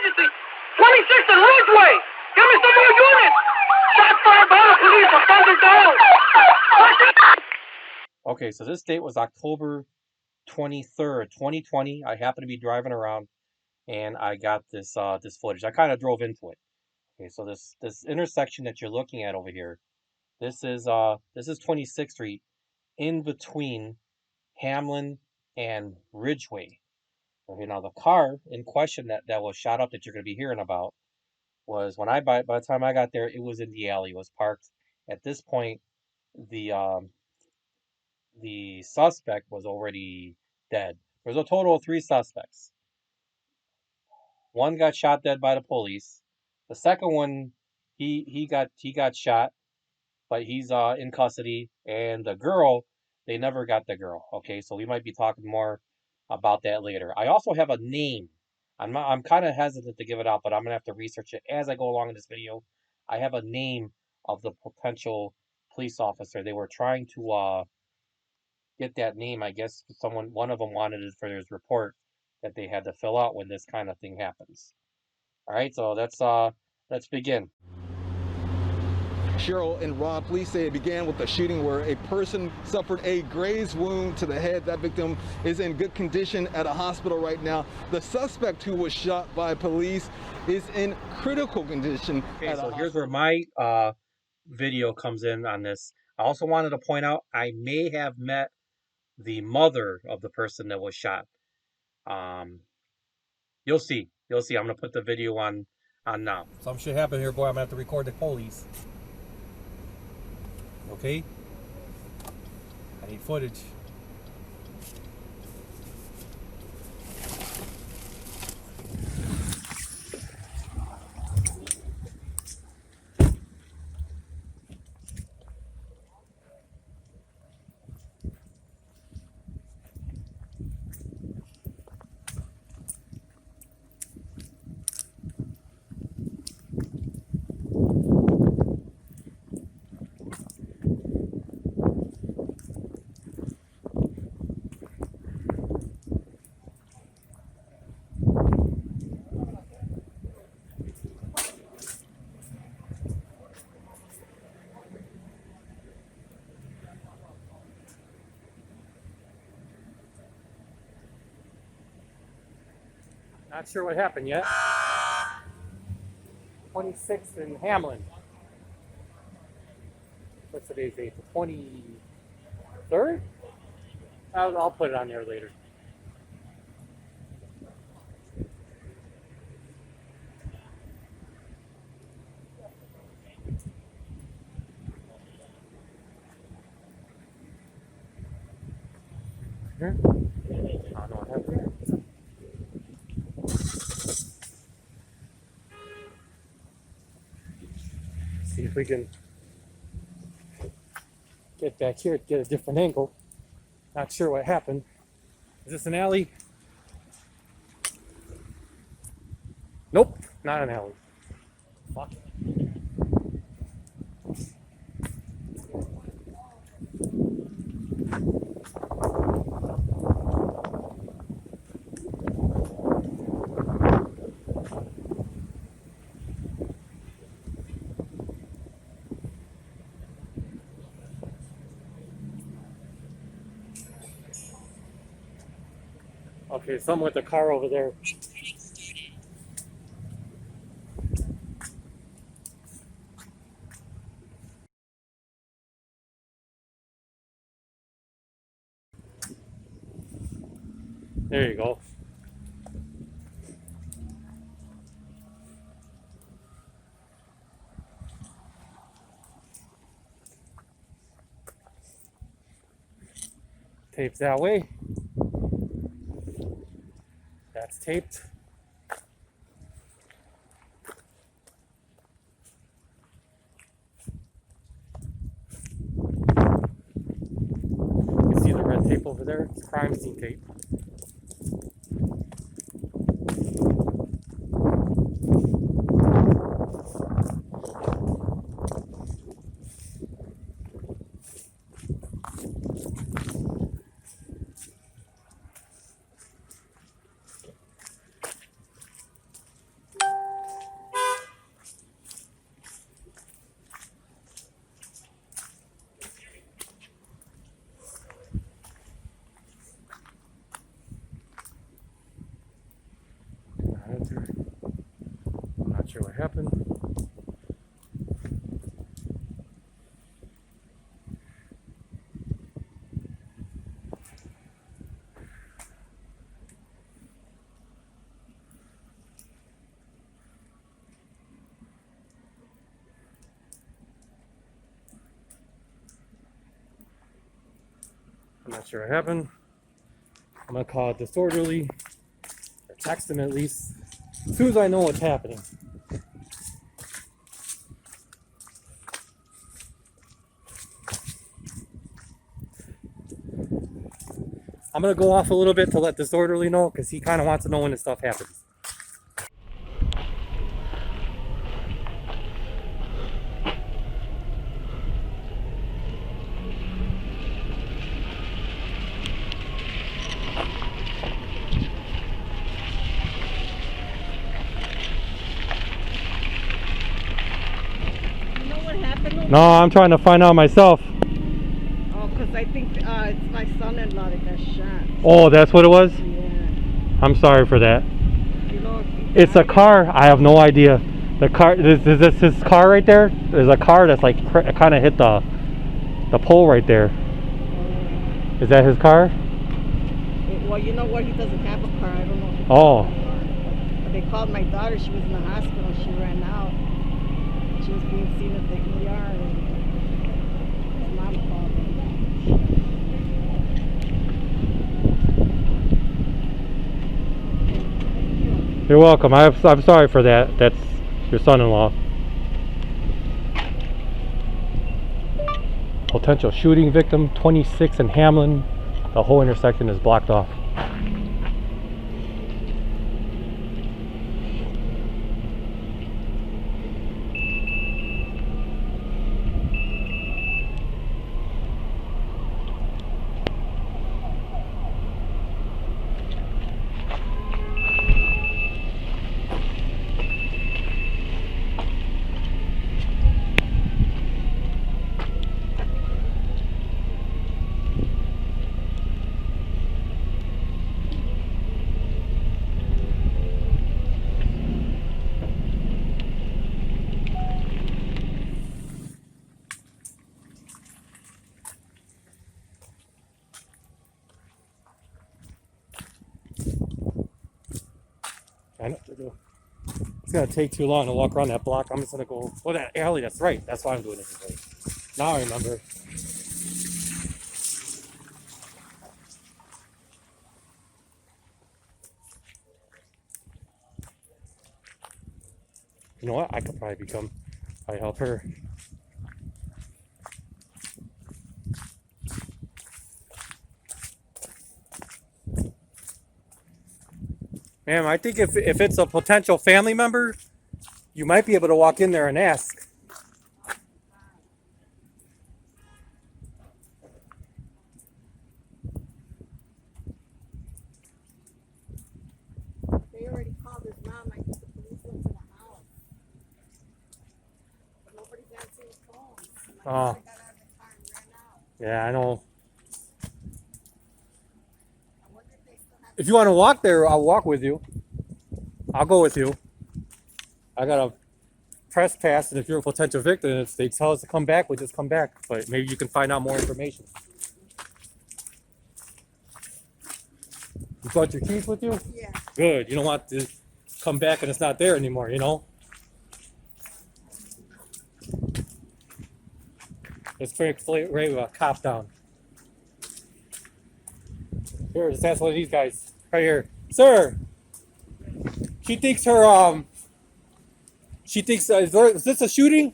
emergency. 26th and Ridgeway. Give me some more units. Shots fired by the police are thunder down. Okay, so this date was October 23rd, 2020. I happened to be driving around and I got this this footage. I kind of drove into it. Okay, so this intersection that you're looking at over here, this is 26th Street in between Hamlin and Ridgeway. Okay, now the car in question that was shot up that you're going to be hearing about was when by the time I got there, it was in the alley. It was parked. At this point, the suspect was already dead. There's a total of 3 suspects. One got shot dead by the police. The second one, he got shot, but he's in custody. And the girl, they never got the girl. Okay, so we might be talking more about that later. I also have a name. I'm kind of hesitant to give it out, but I'm gonna have to research it as I go along in this video. I have a name of the potential police officer. They were trying to get that name. I guess one of them wanted it for his report that they had to fill out when this kind of thing happens. All right, so let's begin. Cheryl and Rob, police say it began with a shooting where a person suffered a graze wound to the head. That victim is in good condition at a hospital right now. The suspect who was shot by police is in critical condition. Okay, so here's where my video comes in on this. I also wanted to point out I may have met the mother of the person that was shot. You'll see. I'm gonna put the video on now. Some shit happened here, boy. I'm gonna have to record the police. Okay? I need footage. Not sure what happened yet. 26th in Hamlin. What's today's date? The 23rd? I'll put it on there later. Here? I don't know what happened here. See if we can get back here to get a different angle. Not sure what happened. Is this an alley? Nope, not an alley. Fuck. Okay, someone with the car over there. There you go. Tape that way. That's taped. You can see the red tape over there. It's crime scene tape. sure what happened. I'm not sure what happened. I'm gonna call it disorderly, or text him at least, as soon as I know what's happening. I'm gonna go off a little bit to let disorderly know, because he kind of wants to know when this stuff happens. No, I'm trying to find out myself. Oh, because I think it's my son-in-law that got shot. Oh, that's what it was? Yeah. I'm sorry for that. You know, It's a car. I have no idea. The car, is this his car right there? There's a car that's like kind of hit the pole right there. Is that his car? Well, you know what? He doesn't have a car. I don't know if he has Oh. a car. But they called my daughter. She was in the hospital. She ran out. She was being seen at the ER. And his mom called me. You're welcome. I'm sorry for that. That's your son-in-law. Potential shooting victim, 26 in Hamlin. The whole intersection is blocked off. I know what to do. It's gonna take too long to walk around that block. I'm just gonna go. Oh, that alley. That's right. That's why I'm doing it today. Now I remember. You know what? I could probably help her. Ma'am, I think if it's a potential family member, you might be able to walk in there and ask. They already called his mom. I think the police went to the house. But nobody's answering the phone. My daughter got out of the car and ran out. Yeah, I know. I wonder if they still have. If you want to walk there, I'll walk with you. I'll go with you. I got a press pass, and if you're a potential victim, if they tell us to come back, we'll just come back. But maybe you can find out more information. You brought your keys with you? Yeah. Good. You don't want to come back and it's not there anymore, you know? Let's bring a cop down. Here, just ask one of these guys. Right here. Sir! She thinks is this a shooting?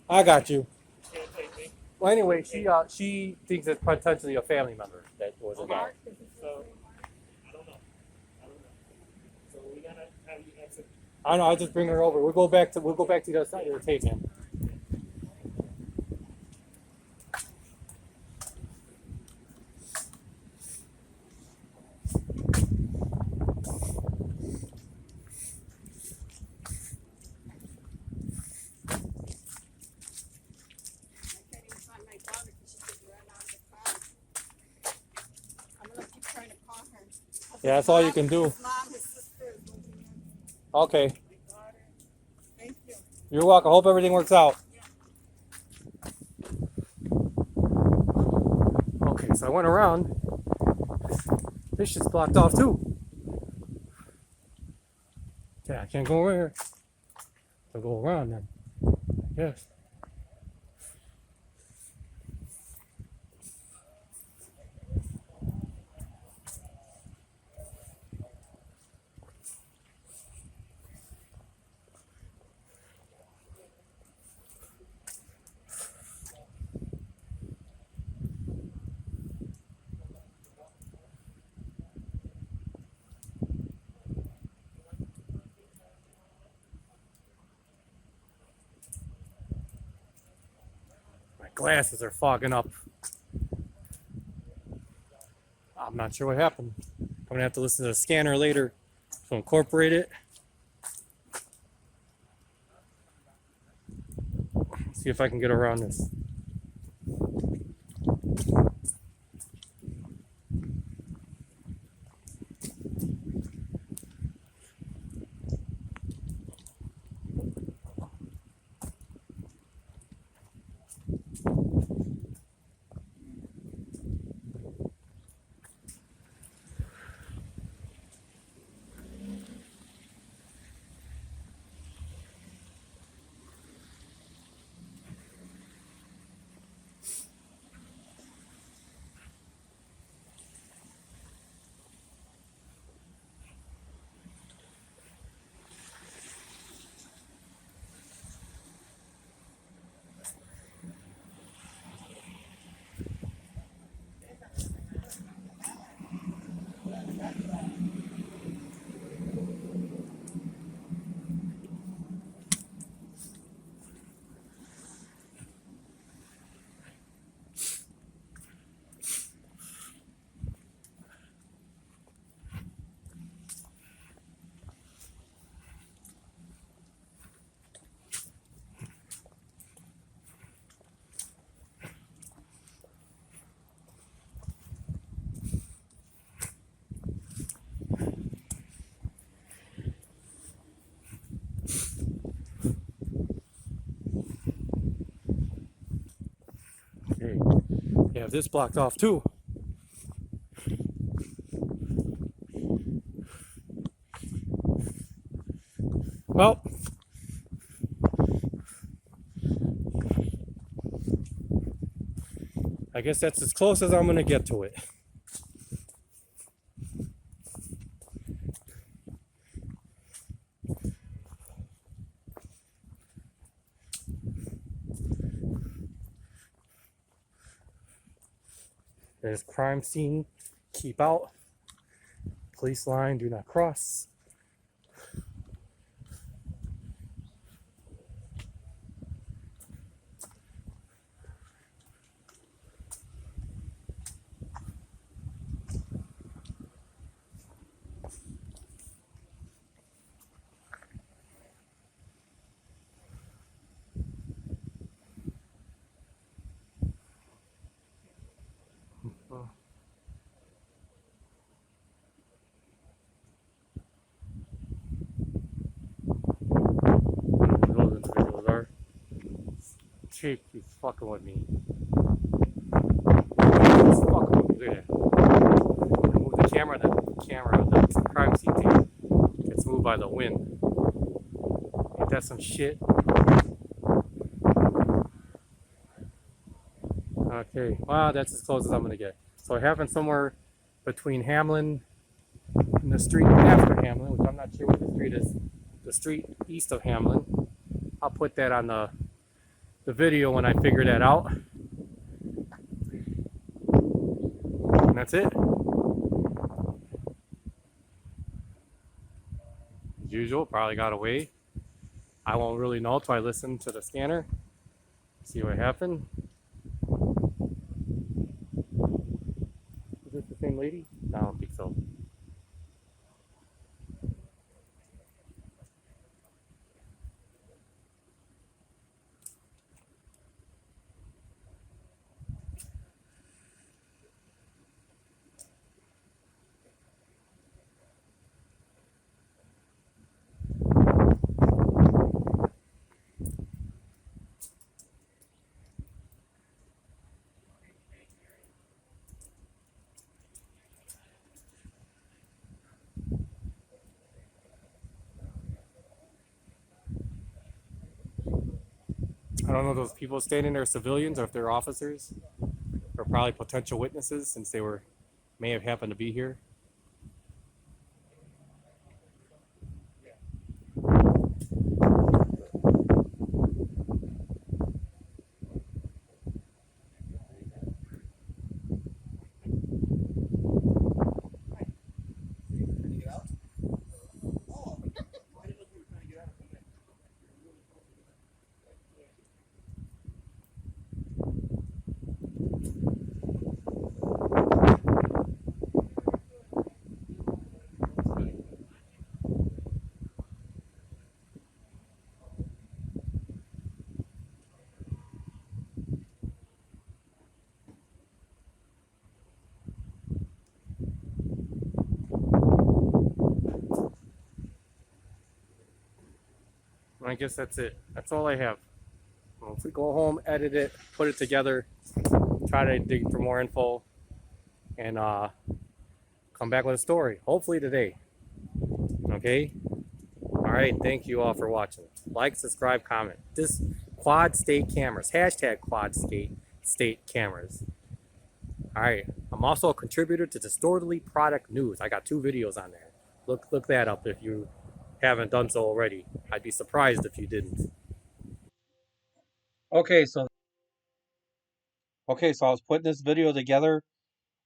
I got you. Well, anyway, she thinks it's potentially a family member that was involved. So, I don't know. So we gotta have you exit. I don't know. I'll just bring her over. We'll go back to the other side of the tape, man. Yeah, that's all you can do. His mom, his sister is looking in. Okay. Thank you. You're welcome. Hope everything works out. Okay, so I went around. This shit's blocked off too. Yeah, I can't go over here. I'll go around then. Yes. My glasses are fogging up. I'm not sure what happened. I'm gonna have to listen to the scanner later to incorporate it. See if I can get around this. Okay. Yeah, this blocked off too. Well, I guess that's as close as I'm gonna get to it. There's crime scene, keep out. Police line, do not cross. Those individuals are. Chief, he's fucking with me. He's fucking with me. Look at that. I move the camera, the crime scene tape gets moved by the wind. Ain't that some shit? Okay, wow, that's as close as I'm gonna get. So it happened somewhere between Hamlin and the street after Hamlin, which I'm not sure what the street is. The street east of Hamlin. I'll put that on the video when I figure that out. And that's it. As usual, probably got away. I won't really know until I listen to the scanner. See what happened. Is this the same lady? No, I don't think so. I don't know if those people standing there are civilians or if they're officers, or probably potential witnesses since they may have happened to be here. I guess that's it. That's all I have. Well, if we go home, edit it, put it together, try to dig for more info, and come back with a story. Hopefully today. Okay? Alright, thank you all for watching. Like, subscribe, comment. This Quad State Cameras. Hashtag Quad State Cameras. Alright, I'm also a contributor to Distortedly Product News. I got 2 videos on there. Look that up if you haven't done so already. I'd be surprised if you didn't. Okay, so I was putting this video together,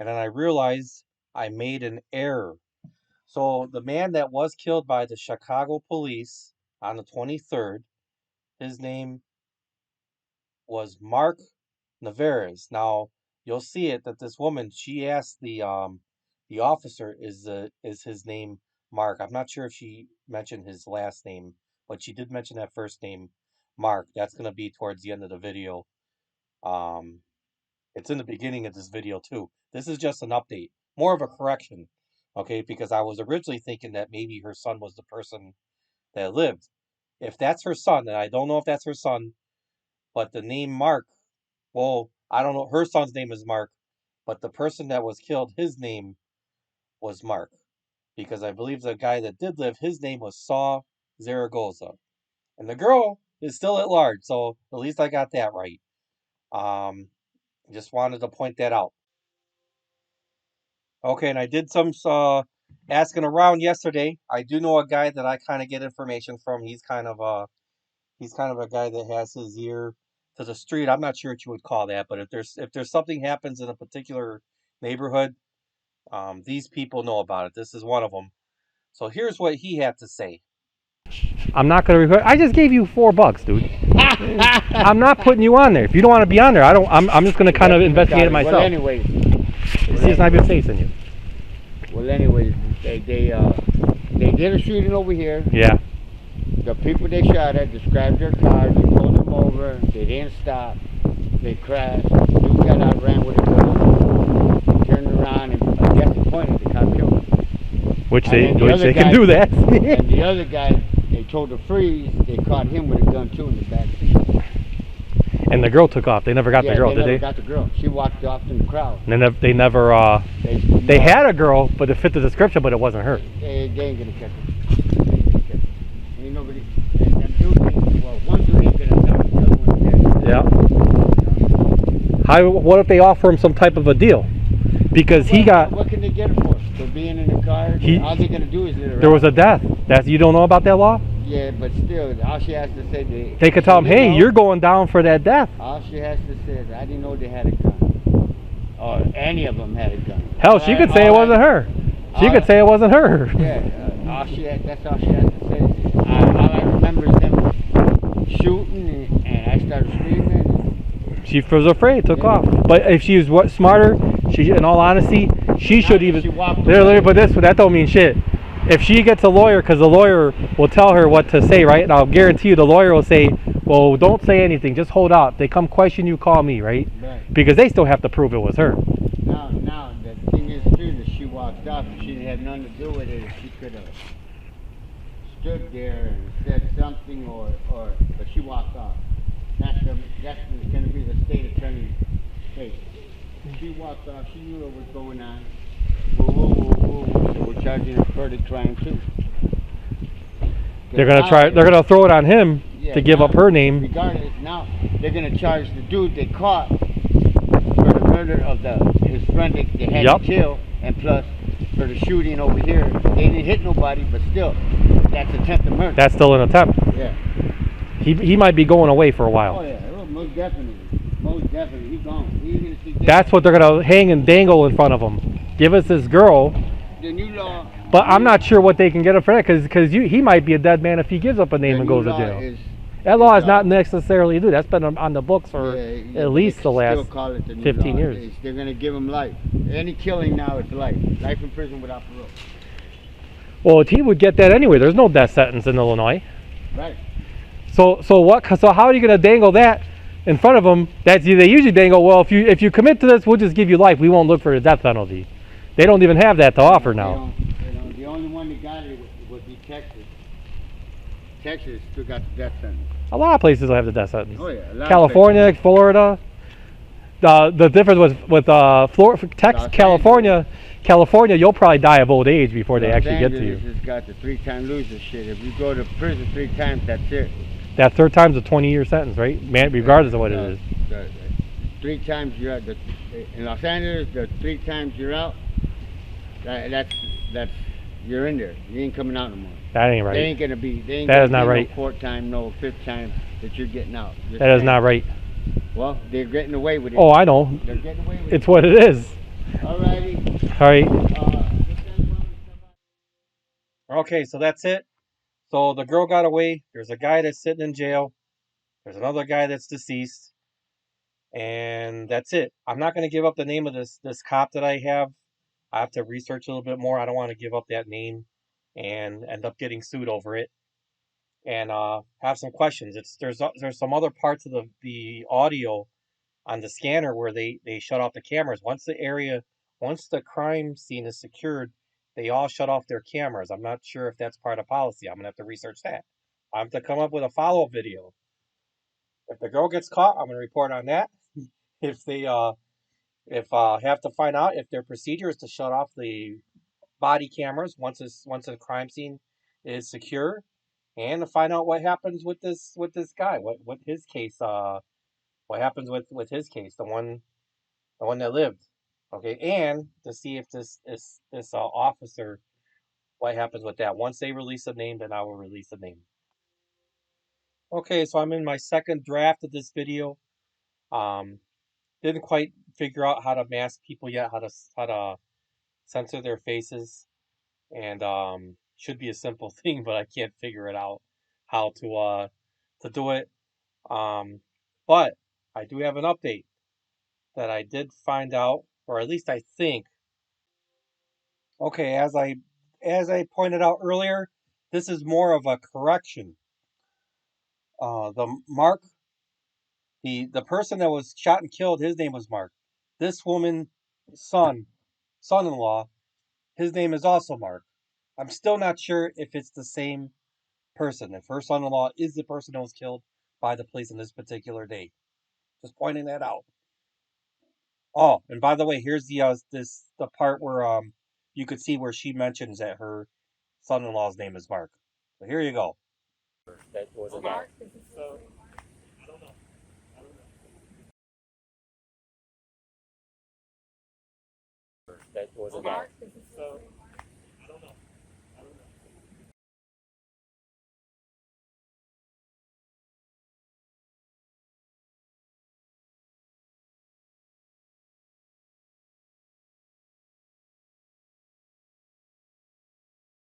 and then I realized I made an error. So the man that was killed by the Chicago police on the 23rd, his name was Mark Navarez. Now you'll see it that this woman, she asked the officer, is his name Mark? I'm not sure if she mentioned his last name, but she did mention that first name, Mark. That's gonna be towards the end of the video. It's in the beginning of this video too. This is just an update, more of a correction, okay? Because I was originally thinking that maybe her son was the person that lived. If that's her son, and I don't know if that's her son, but the name Mark, well, I don't know. Her son's name is Mark, but the person that was killed, his name was Mark. Because I believe the guy that did live, his name was Saw Zaragoza. And the girl is still at large, so at least I got that right. Just wanted to point that out. Okay, and I did some asking around yesterday. I do know a guy that I kind of get information from. He's kind of a guy that has his ear to the street. I'm not sure what you would call that, but if there's something happens in a particular neighborhood, these people know about it. This is one of them. So here's what he had to say. I'm not going to record. I just gave you $4, dude. I'm not putting you on there. If you don't want to be on there, I'm just going to kind of investigate it myself. Well, anyways. See, it's not even facing you. Well, anyways, they did a shooting over here. Yeah. The people they shot at described their cars. They pulled them over. They didn't stop. They crashed. Dude got out, ran with a gun. Turned around and I guess he pointed. The cop killed him. Which they can do that. And the other guy, they told to freeze. They caught him with a gun too in the back seat. And the girl took off. They never got the girl, did they? They never got the girl. She walked off in the crowd. And they never. They had a girl, but it fit the description, but it wasn't her. They ain't gonna catch her. Ain't nobody. Them dudes, well, one dude ain't gonna tell the other one. Yeah. What if they offer him some type of a deal? Because he got. What can they get it for? For being in the car? All they're gonna do is let her There was a death. You don't know about that law? Yeah, but still, all she has to say, they could tell him, hey, you're going down for that death. All she has to say is, I didn't know they had a gun. Or any of them had a gun. Hell, she could say it wasn't her. She could say it wasn't her. Yeah, that's all she has to say. All I remember is them shooting, and I started screaming. She was afraid, took off. But if she was smarter, in all honesty, she should even. But that don't mean shit. If she gets a lawyer, because the lawyer will tell her what to say, right? And I'll guarantee you the lawyer will say, well, don't say anything, just hold out. If they come question you, call me, right? Because they still have to prove it was her. Now, the thing is too, that she walked off, and she didn't have nothing to do with it. She could have stood there and said something, but she walked off. That's going to be the state attorney's case. She walked off, she knew what was going on. Whoa. So we're charging her for the crime too. They're gonna throw it on him to give up her name. Regardless, now they're gonna charge the dude they caught for the murder of his friend they had Yup. in jail, and plus for the shooting over here. They didn't hit nobody, but still, that's attempted murder. That's still an attempt. Yeah. He might be going away for a while. Oh yeah, well, most definitely. Most definitely, he's gone. He's gonna see That's what they're gonna hang and dangle in front of him. Give us this girl, the new law. but I'm not sure what they can get him for that because he might be a dead man if he gives up a name The and new goes to law jail. That law is not necessarily new. That's been on the books for Yeah, at least the still last call it the new 15 law. years. They're gonna give him life. Any killing now is life. Life in prison without parole. Well, he would get that anyway. There's no death sentence in Illinois. Right. So what? So how are you gonna dangle that in front of them? They usually dangle. Well, if you commit to this, we'll just give you life. We won't look for the death penalty. They don't even have that to offer now. They don't. The only one that got it would be Texas. Texas still got the death sentence. A lot of places will have the death sentence. Oh yeah. A lot of California, places. Florida. The difference with California, you'll probably die of old age before they Los actually get to Angeles you. has got the 3-time loser shit. If you go to prison 3 times, that's it. That third time's a 20-year sentence, right? Man, regardless of what it is. 3 times you're out. In Los Angeles, the 3 times you're out. That's you're in there. You ain't coming out no more. That ain't right. They ain't gonna be. They ain't That gonna is not be right. No 4th time, no 5th time that you're getting out. That is not right. Well, they're getting away with it. Oh, I know. They're getting away with It's what it is. Alrighty. All right. Okay, so that's it. So the girl got away. There's a guy that's sitting in jail. There's another guy that's deceased. And that's it. I'm not going to give up the name of this cop that I have. I have to research a little bit more. I don't want to give up that name and end up getting sued over it. And have some questions. There's some other parts of the audio on the scanner where they shut off the cameras. Once the crime scene is secured, they all shut off their cameras. I'm not sure if that's part of policy. I'm gonna have to research that. I have to come up with a follow-up video. If the girl gets caught, I'm gonna report on that. If they have to find out if their procedure is to shut off the body cameras once a crime scene is secure, and to find out what happens with this guy, what his case, what happens with his case, the one that lived, okay, and to see if this officer, what happens with that. Once they release a name, then I will release a name. Okay, so I'm in my second draft of this video. Didn't quite figure out how to mask people yet, how to censor their faces, and should be a simple thing, but I can't figure it out how to do it. But I do have an update that I did find out, or at least I think. Okay, as I pointed out earlier, this is more of a correction. The person that was shot and killed, his name was Mark. This woman's son-in-law, his name is also Mark. I'm still not sure if it's the same person, if her son-in-law is the person that was killed by the police on this particular day. Just pointing that out. Oh, and by the way, here's the part where you could see where she mentions that her son-in-law's name is Mark. So here you go. That was a guy. So, I don't know. That was a guy. So,